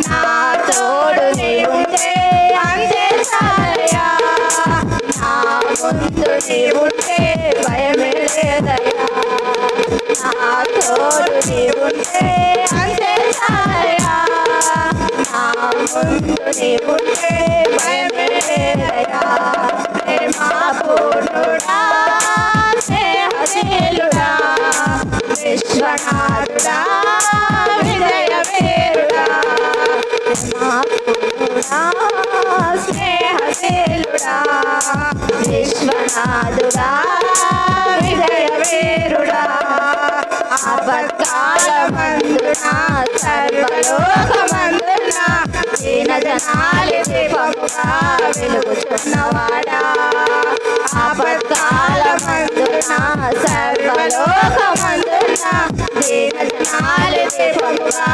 నా తోడు నీవుంటే అంతే చాలయ్యా, నా ముందు నీవుంటే భయమే లేదయ్యా, నా తోడు నీవుంటే అంతే చాలయ్యా, నా ముందు నీవుంటే భయమే లేదయ్యా. ప్రేమ పూర్ణుడా స్నేహశీలుడా విశ్వనాథుడా విజయవీరుడా, ప్రేమ పూర్ణుడా స్నేహశీలుడా విశ్వనాథుడా విజయవీరుడా, ఆపత్కాలమందున సర్వలోకమందున దీన జనాలి దీపముగా వెలుగుచున్నవాడా, ఆపత్కాలమందున సర్వలోకమందున దీన జనాలి దీపముగా